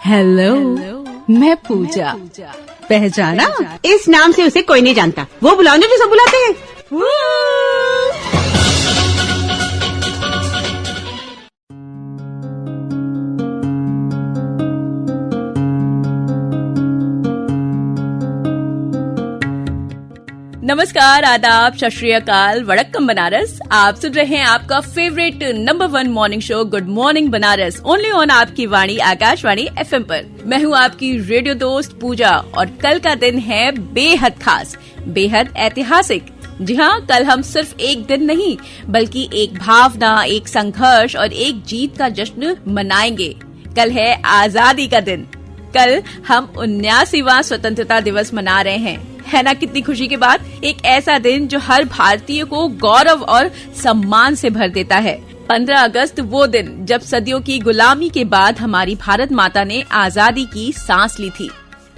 Hello, मैं पूजा। पहचाना? इस नाम से उसे कोई नहीं जानता। वो बुलाओ जो सब बुलाते हैं। नमस्कार, आदाब, सत श्री अकाल, वड़क्कम बनारस। आप सुन रहे हैं आपका favourite number 1 morning show good morning Banaras, only on आपकी वाणी आकाशवाणी FM पर। मैं हूँ आपकी रेडियो दोस्त पूजा और कल का दिन है बेहद खास, बेहद ऐतिहासिक। जी हाँ, कल हम सिर्फ एक दिन नहीं बल्कि एक भावना, एक संघर्ष और एक जीत का जश्न मनाएंगे। कल है आजादी का दिन। कल हम 79वां स्वतंत्रता दिवस मना रहे हैं, है ना? कितनी खुशी की बात। एक ऐसा दिन जो हर भारतीय को गौरव और सम्मान से भर देता है। 15 अगस्त वो दिन जब सदियों की गुलामी के बाद हमारी भारत माता ने आजादी की सांस ली थी।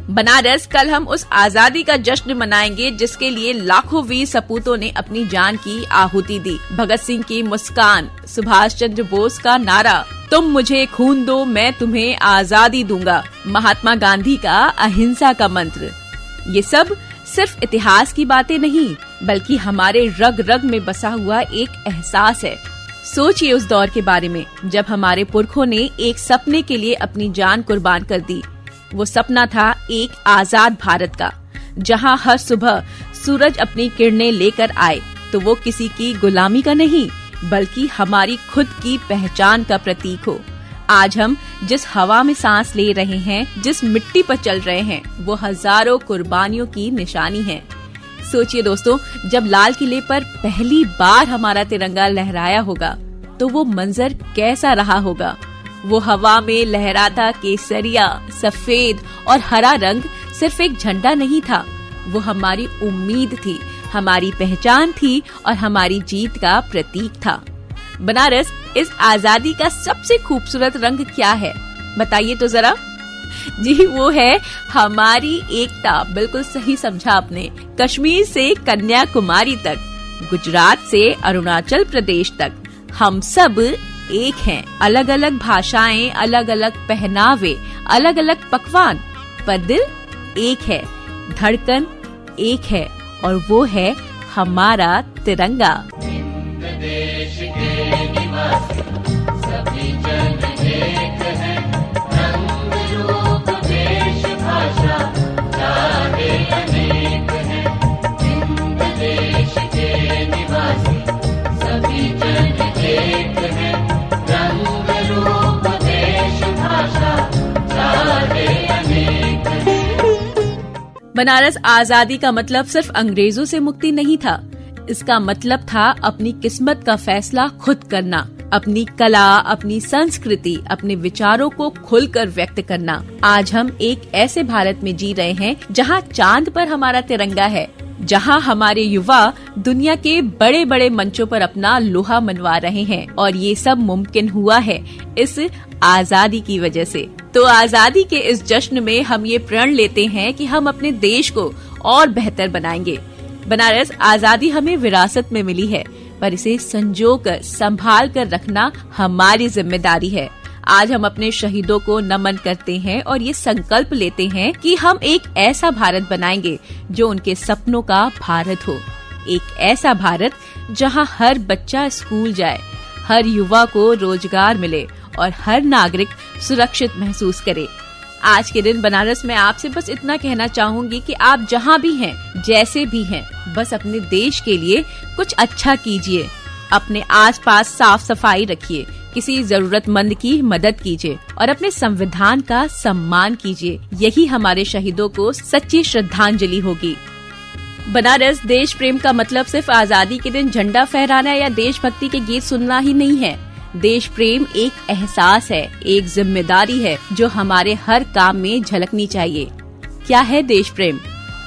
बनारस, कल हम उस आजादी का जश्न मनाएंगे जिसके लिए लाखों वीर सपूतों ने अपनी जान की आहुति दी। भगत सिंह की मुस्कान, सुभाष चंद्र बोस का नारा, तुम मुझे खून दो मैं तुम्हें आजादी दूंगा, महात्मा गांधी का अहिंसा का मंत्र, ये सब सिर्फ इतिहास की बातें नहीं बल्कि हमारे रग रग में बसा हुआ एक एहसास है। सोचिए उस दौर के बारे में जब हमारे पुरखों ने एक सपने के लिए अपनी जान कुर्बान कर दी। वो सपना था एक आजाद भारत का, जहां हर सुबह सूरज अपनी किरणें लेकर आए तो वो किसी की गुलामी का नहीं बल्कि हमारी खुद की पहचान का प्रतीक हो। आज हम जिस हवा में सांस ले रहे हैं, जिस मिट्टी पर चल रहे हैं, वो हजारों कुर्बानियों की निशानी है। सोचिए दोस्तों, जब लाल किले पर पहली बार हमारा तिरंगा लहराया होगा तो वो मंजर कैसा रहा होगा। वो हवा में लहराता केसरिया, सफेद और हरा रंग सिर्फ एक झंडा नहीं था, वो हमारी उम्मीद थी, हमारी पहचान थी और हमारी जीत का प्रतीक था। बनारस, इस आजादी का सबसे खूबसूरत रंग क्या है बताइए तो जरा। जी, वो है हमारी एकता। बिल्कुल सही समझा आपने। कश्मीर से कन्याकुमारी तक, गुजरात से अरुणाचल प्रदेश तक, हम सब एक हैं। अलग अलग भाषाएं, अलग अलग पहनावे, अलग अलग पकवान, पर दिल एक है, धड़कन एक है और वो है हमारा तिरंगा। देश के निवासी सभी जन एक हैं, रंग रूप वेश भाषा चाहे अनेक हैं। हिंद देश के निवासी सभी जन एक हैं, रंग रूप वेश भाषा चाहे अनेक हैं। बनारस, आजादी का मतलब सिर्फ अंग्रेजों से मुक्ति नहीं था, इसका मतलब था अपनी किस्मत का फैसला खुद करना, अपनी कला, अपनी संस्कृति, अपने विचारों को खुलकर व्यक्त करना। आज हम एक ऐसे भारत में जी रहे हैं जहां चांद पर हमारा तिरंगा है, जहां हमारे युवा दुनिया के बड़े बड़े मंचों पर अपना लोहा मनवा रहे हैं और ये सब मुमकिन हुआ है इस आजादी की वजह से। तो आजादी के इस जश्न में हम ये प्रण लेते हैं कि हम अपने देश को और बेहतर बनाएंगे। बनारस, आजादी हमें विरासत में मिली है पर इसे संजोकर, संभाल कर रखना हमारी जिम्मेदारी है। आज हम अपने शहीदों को नमन करते हैं और ये संकल्प लेते हैं कि हम एक ऐसा भारत बनाएंगे जो उनके सपनों का भारत हो। एक ऐसा भारत जहां हर बच्चा स्कूल जाए, हर युवा को रोजगार मिले और हर नागरिक सुरक्षित महसूस करे। आज के दिन बनारस में आपसे बस इतना कहना चाहूंगी कि आप जहां भी हैं, जैसे भी हैं, बस अपने देश के लिए कुछ अच्छा कीजिए। अपने आसपास साफ सफाई रखिए, किसी जरूरतमंद की मदद कीजिए और अपने संविधान का सम्मान कीजिए। यही हमारे शहीदों को सच्ची श्रद्धांजलि होगी। बनारस, देश प्रेम का मतलब सिर्फ आजादी के दिन झंडा फहराना या देशभक्ति के गीत सुनना ही नहीं है। देश प्रेम एक एहसास है, एक जिम्मेदारी है जो हमारे हर काम में झलकनी चाहिए। क्या है देश प्रेम?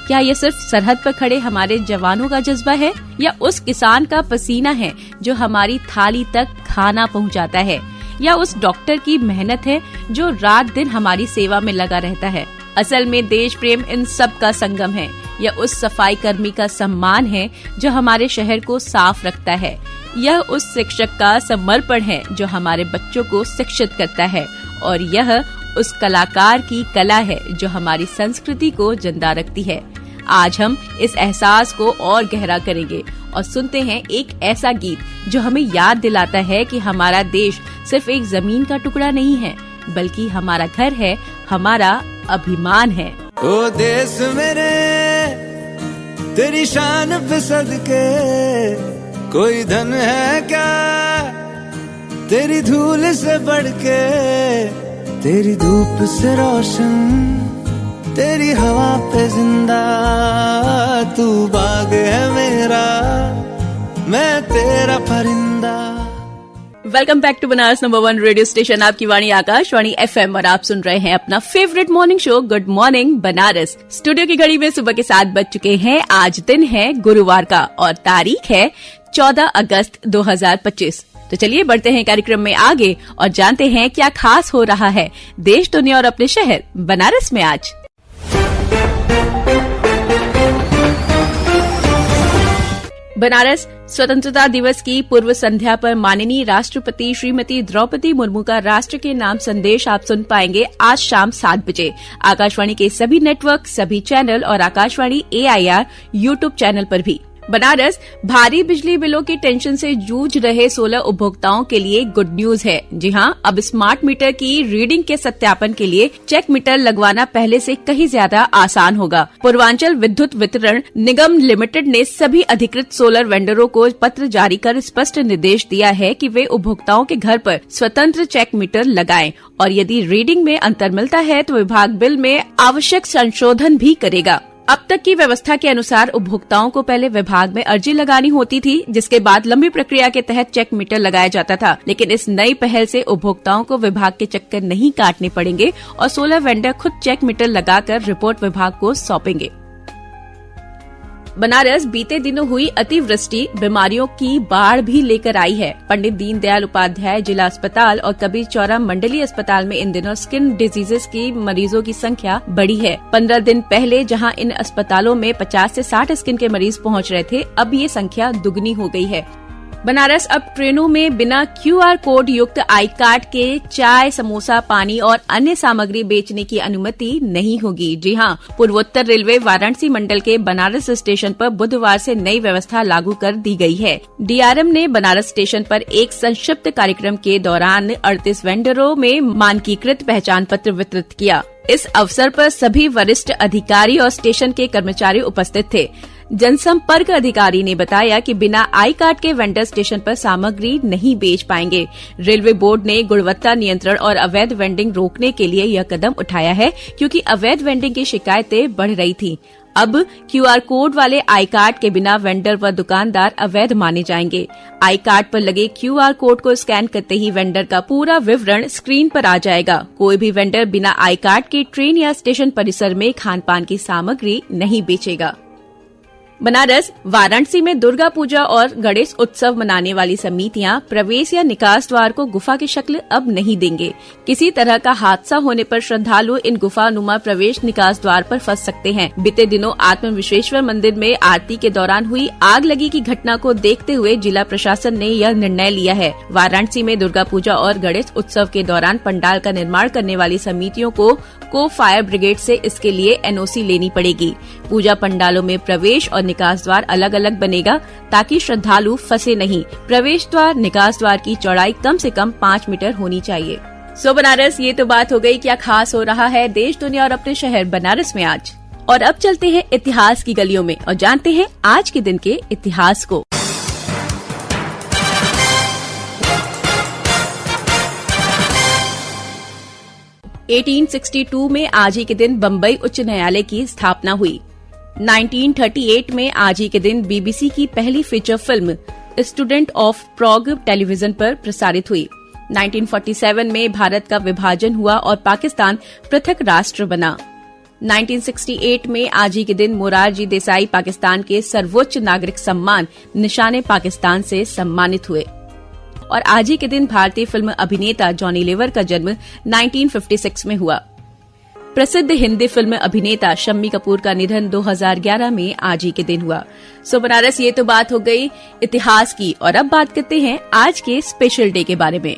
क्या ये सिर्फ सरहद पर खड़े हमारे जवानों का जज्बा है या उस किसान का पसीना है जो हमारी थाली तक खाना पहुंचाता है, या उस डॉक्टर की मेहनत है जो रात दिन हमारी सेवा में लगा रहता है? असल में देश प्रेम इन सब का संगम है, या उस सफाई कर्मी का सम्मान है जो हमारे शहर को साफ रखता है, यह उस शिक्षक का समर्पण है जो हमारे बच्चों को शिक्षित करता है, और यह उस कलाकार की कला है जो हमारी संस्कृति को जिंदा रखती है। आज हम इस एहसास को और गहरा करेंगे और सुनते हैं एक ऐसा गीत जो हमें याद दिलाता है कि हमारा देश सिर्फ एक जमीन का टुकड़ा नहीं है, बल्कि हमारा घर है, हमारा अभिमान है। ओ देश मेरे तेरी शान पे सदके, कोई धन है क्या तेरी धूल से बढ़ के, तेरी धूप से रोशन तेरी हवा पे जिंदा, तू बाग है मेरा मैं तेरा परिंदा। Welcome back to Banaras number 1 radio station, आपकी वाणी आकाशवाणी FM, और आप सुन रहे हैं अपना favourite morning show good morning Banaras. Studio की घड़ी में सुबह के 7 बज चुके हैं। आज दिन है गुरुवार का और तारीख है 14 अगस्त 2025। तो चलिए बढ़ते हैं कार्यक्रम में आगे और जानते हैं क्या खास हो रहा है देश, दुनिया और अपने शहर बनारस में आज। बनारस स्वतंत्रता दिवस की पूर्व संध्या पर माननीय राष्ट्रपति श्रीमती द्रौपदी मुर्मू का राष्ट्र के नाम संदेश आप सुन पाएंगे आज शाम 7 बजे आकाशवाणी के सभी नेटवर्क, सभी चैनल और आकाशवाणी AIR YouTube चैनल पर भी। बनारस भारी बिजली बिलों की टेंशन से जूझ रहे 16 उपभोक्ताओं के लिए गुड न्यूज है। जी हां, अब स्मार्ट मीटर की रीडिंग के सत्यापन के लिए चेक मीटर लगवाना पहले से कहीं ज्यादा आसान होगा। पूर्वांचल विद्युत वितरण निगम लिमिटेड ने सभी अधिकृत सोलर वेंडरों को पत्र जारी कर स्पष्ट निर्देश दिया है कि वे उपभोक्ताओं के घर पर स्वतंत्र चेक मीटर लगाएं और यदि रीडिंग में अंतर मिलता है तो विभाग बिल में आवश्यक संशोधन भी करेगा। अब तक की व्यवस्था के अनुसार उपभोक्ताओं को पहले विभाग में अर्जी लगानी होती थी, जिसके बाद लंबी प्रक्रिया के तहत चेक मीटर लगाया जाता था। लेकिन इस नई पहल से उपभोक्ताओं को विभाग के चक्कर नहीं काटने पड़ेंगे और सोलर वेंडर खुद चेक मीटर लगाकर रिपोर्ट विभाग को सौंपेंगे। बनारस बीते दिनों हुई अतिवृष्टि बीमारियों की बाढ़ भी लेकर आई है। पंडित दीनदयाल उपाध्याय जिला अस्पताल और कबीर चौरा मंडलीय अस्पताल में इन दिनों स्किन डिजीजेस की मरीजों की संख्या बढ़ी है। 15 दिन पहले जहां इन अस्पतालों में 50 से 60 स्किन के मरीज पहुंच रहे थे, अब ये संख्या दुगनी हो गई है। बनारस अब ट्रेनों में बिना QR कोड युक्त आई कार्ड के चाय, समोसा, पानी और अन्य सामग्री बेचने की अनुमति नहीं होगी। जी हां, पूर्वोत्तर रेलवे वाराणसी मंडल के बनारस स्टेशन पर बुधवार से नई व्यवस्था लागू कर दी गई है। DRM ने बनारस स्टेशन पर एक संक्षिप्त कार्यक्रम के दौरान 38 वेंडरों में मानकीकृत पहचान पत्र वितरित किया। इस अवसर पर सभी वरिष्ठ अधिकारी और स्टेशन के कर्मचारी उपस्थित थे। जनसंपर्क अधिकारी ने बताया कि बिना आई कार्ड के वेंडर स्टेशन पर सामग्री नहीं बेच पाएंगे। रेलवे बोर्ड ने गुणवत्ता नियंत्रण और अवैध वेंडिंग रोकने के लिए यह कदम उठाया है, क्योंकि अवैध वेंडिंग की शिकायतें बढ़ रही थीं। अब QR कोड वाले आई कार्ड के बिना वेंडर व दुकानदार अवैध माने जाएंगे। आई कार्ड पर लगे QR कोड को स्कैन करते ही वेंडर का पूरा विवरण स्क्रीन पर आ जाएगा। कोई भी वेंडर बिना आई कार्ड के ट्रेन या स्टेशन परिसर में खान पान की सामग्री नहीं बेचेगा। बनारस वाराणसी में दुर्गा पूजा और गणेश उत्सव मनाने वाली समितियां प्रवेश या निकास द्वार को गुफा की शक्ल अब नहीं देंगे। किसी तरह का हादसा होने पर श्रद्धालु इन गुफानुमा प्रवेश निकास द्वार पर फंस सकते हैं। बीते दिनों आत्म विश्वेश्वर मंदिर में आरती के दौरान हुई आग लगी की घटना को देखते हुए जिला प्रशासन ने यह निर्णय लिया है। वाराणसी में दुर्गा पूजा और गणेश उत्सव के दौरान पंडाल का निर्माण करने वाली समितियों को फायर ब्रिगेड से इसके लिए NOC लेनी पड़ेगी। पूजा पंडालों में प्रवेश और निकास द्वार अलग अलग बनेगा ताकि श्रद्धालु फंसे नहीं। प्रवेश द्वार, निकास द्वार की चौड़ाई कम से कम 5 मीटर होनी चाहिए। सो बनारस, ये तो बात हो गई क्या खास हो रहा है देश, दुनिया और अपने शहर बनारस में आज। और अब चलते हैं इतिहास की गलियों में और जानते हैं आज के दिन के इतिहास को। – 1862 में आज ही के दिन बम्बई उच्च न्यायालय की स्थापना हुई। 1938 में आज ही के दिन BBC की पहली feature film student of Prague television पर प्रसारित हुई। 1947 में भारत का विभाजन हुआ और पाकिस्तान पृथक राष्ट्र बना। 1968 में आज ही के दिन मोरारजी देसाई पाकिस्तान के सर्वोच्च नागरिक सम्मान निशाने पाकिस्तान से सम्मानित हुए। और आज ही के दिन भारतीय फिल्म अभिनेता जॉनी लीवर का जन्म 1956 में हुआ। प्रसिद्ध हिंदी फिल्म अभिनेता शम्मी कपूर का निधन 2011 में आज ही के दिन हुआ। सो बनारस, ये तो बात हो गई इतिहास की और अब बात करते हैं आज के स्पेशल डे के बारे में।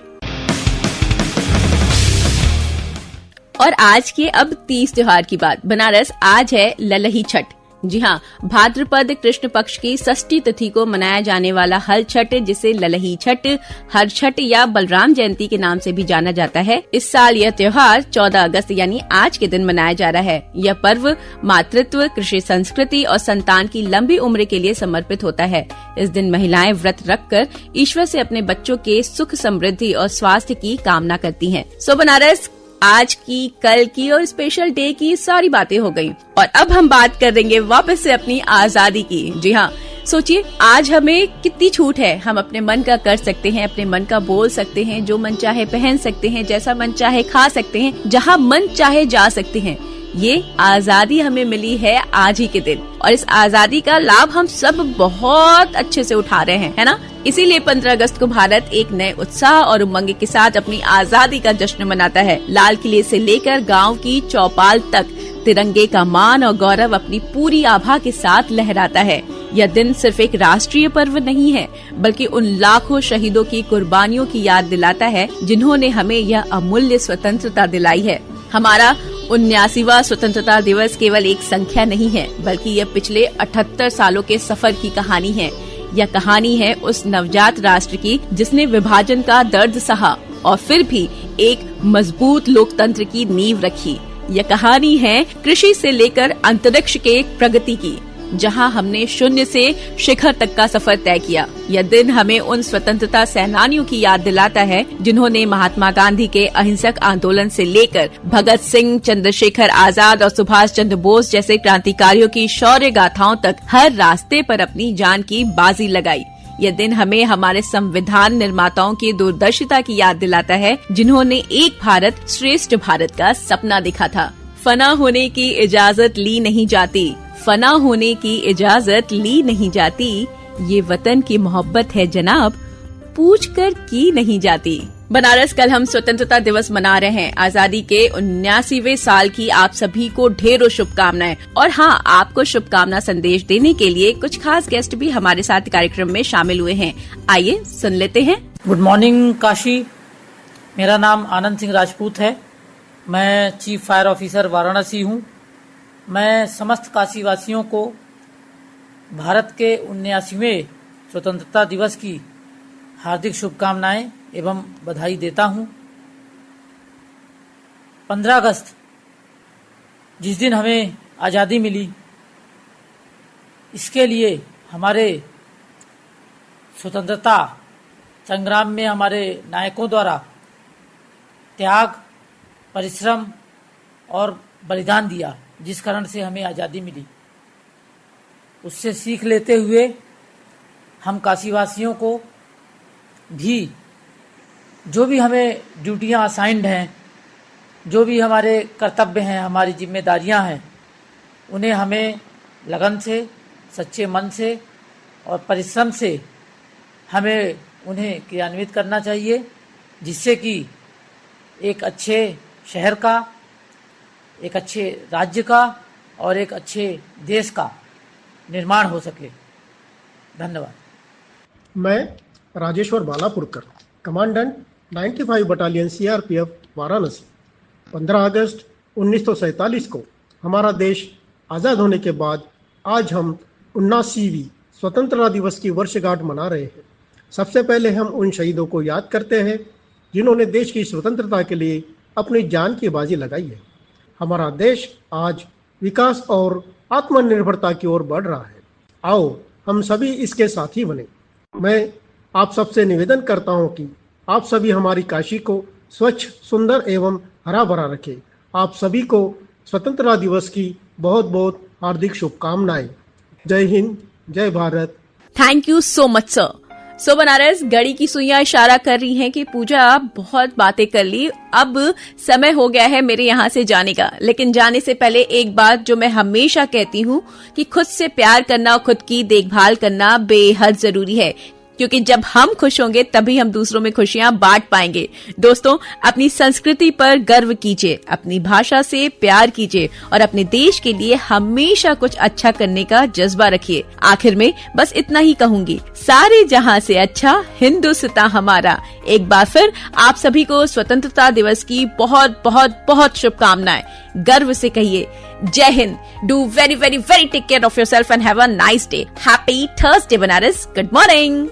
और आज के अब तीज त्योहार की बात। बनारस आज है ललही छठ। जी हाँ, भाद्रपद कृष्ण पक्ष की षष्ठी तिथि को मनाया जाने वाला हल छठ, जिसे ललही छठ, हर छठ या बलराम जयंती के नाम से भी जाना जाता है। इस साल यह त्योहार 14 अगस्त यानी आज के दिन मनाया जा रहा है। यह पर्व मातृत्व, कृषि संस्कृति और संतान की लंबी उम्र के लिए समर्पित होता है। इस दिन महिलाएं व्रत रखकर ईश्वर से अपने बच्चों के सुख, समृद्धि और स्वास्थ्य की कामना करती हैं। सो बनारस आज की, कल की और स्पेशल डे की सारी बातें हो गई और अब हम बात करेंगे वापस से अपनी आजादी की। जी हाँ, सोचिए आज हमें कितनी छूट है। हम अपने मन का कर सकते हैं, अपने मन का बोल सकते हैं, जो मन चाहे पहन सकते हैं, जैसा मन चाहे खा सकते हैं, जहाँ मन चाहे जा सकते हैं। ये आजादी हमें मिली है आज ही के दिन और इस आजादी का लाभ हम सब बहुत अच्छे से उठा रहे हैं, है ना। इसीलिए 15 अगस्त को भारत एक नए उत्साह और उमंग के साथ अपनी आजादी का जश्न मनाता है। लाल किले से लेकर गांव की चौपाल तक तिरंगे का मान और गौरव अपनी पूरी आभा के साथ लहराता है। यह दिन सिर्फ एक राष्ट्रीय पर्व नहीं है, बल्कि उन लाखों शहीदों की कुर्बानियों की याद दिलाता है, जिन्होंने हमें यह अमूल्य स्वतंत्रता दिलाई है। हमारा 79वां स्वतंत्रता दिवस केवल एक संख्या नहीं है, बल्कि यह पिछले 78 सालों के सफर की कहानी है। यह कहानी है उस नवजात राष्ट्र की जिसने विभाजन का दर्द सहा और फिर भी एक मजबूत लोकतंत्र की नींव रखी। यह कहानी है कृषि से लेकर अंतरिक्ष के प्रगति की, जहां हमने शून्य से शिखर तक का सफर तय किया। यह दिन हमें उन स्वतंत्रता सेनानियों की याद दिलाता है, जिन्होंने महात्मा गांधी के अहिंसक आंदोलन से लेकर भगत सिंह, चंद्रशेखर आजाद और सुभाष चंद्र बोस जैसे क्रांतिकारियों की शौर्य गाथाओं तक हर रास्ते पर अपनी जान की बाजी लगाई। यह दिन हमें हमारे संविधान निर्माताओं की दूरदर्शिता की याद दिलाता है, जिन्होंने एक भारत श्रेष्ठ भारत का सपना देखा था। फना होने की इजाजत ली नहीं जाती, फना होने की इजाजत ली नहीं जाती, ये वतन की मोहब्बत है जनाब, पूछ कर की नहीं जाती। बनारस, कल हम स्वतंत्रता दिवस मना रहे हैं। आजादी के 79वें साल की आप सभी को ढेरों शुभकामनाएं। और हाँ, आपको शुभकामना संदेश देने के लिए कुछ खास गेस्ट भी हमारे साथ कार्यक्रम में शामिल हुए हैं। आइए सुन लेते हैं। गुड मॉर्निंग काशी, मेरा नाम आनंद सिंह राजपूत है। मैं चीफ फायर ऑफिसर वाराणसी हूँ। मैं समस्त काशी वासियों को भारत के 79वें स्वतंत्रता दिवस की हार्दिक शुभकामनाएं एवं बधाई देता हूं। 15 अगस्त जिस दिन हमें आज़ादी मिली, इसके लिए हमारे स्वतंत्रता संग्राम में हमारे नायकों द्वारा त्याग, परिश्रम और बलिदान दिया, जिस कारण से हमें आज़ादी मिली। उससे सीख लेते हुए हम काशीवासियों को भी जो भी हमें ड्यूटियां असाइंड हैं, जो भी हमारे कर्तव्य हैं, हमारी जिम्मेदारियां हैं, उन्हें हमें लगन से, सच्चे मन से और परिश्रम से हमें उन्हें क्रियान्वित करना चाहिए, जिससे कि एक अच्छे शहर का, एक अच्छे राज्य का और एक अच्छे देश का निर्माण हो सके। धन्यवाद। मैं Rajeshwar Balapurkar, commandant 95 battalion CRPF Varanasi. 15 अगस्त 1947 को हमारा देश आज़ाद होने के बाद आज हम 79वीं स्वतंत्रता दिवस की वर्षगांठ मना रहे हैं। सबसे पहले हम उन शहीदों को याद करते हैं जिन्होंने देश की स्वतंत्रता के लिए अपनी जान की बाजी लगाई है। हमारा देश आज विकास और आत्मनिर्भरता की ओर बढ़ रहा है। आओ हम सभी इसके साथी बने। मैं आप सबसे निवेदन करता हूं कि आप सभी हमारी काशी को स्वच्छ, सुंदर एवं हरा भरा रखें। आप सभी को स्वतंत्रता दिवस की बहुत बहुत हार्दिक शुभकामनाएं। जय हिंद, जय Bharat. Thank you so much sir. So Banaras, घड़ी की सुइयां इशारा कर रही हैं कि पूजा बहुत बातें कर ली, अब समय हो गया है मेरे यहाँ से जाने का। लेकिन जाने से पहले एक बात जो मैं हमेशा कहती हूँ कि खुद से प्यार करना और खुद की देखभाल करना बेहद जरूरी है। क्योंकि जब हम खुश होंगे तभी हम दूसरों में खुशियां बांट पाएंगे। दोस्तों, अपनी संस्कृति पर गर्व कीजिए, अपनी भाषा से प्यार कीजिए और अपने देश के लिए हमेशा कुछ अच्छा करने का जज्बा रखिए। आखिर में बस इतना ही कहूंगी, सारे जहां से अच्छा हिंदुस्तान हमारा। एक बार फिर आप सभी को स्वतंत्रता दिवस की बहुत बहुत बहुत शुभकामनाएं। गर्व से कहिए जय हिंद। Do very very very take care of yourself and have a nice day. Happy Thursday Banaras. Good morning.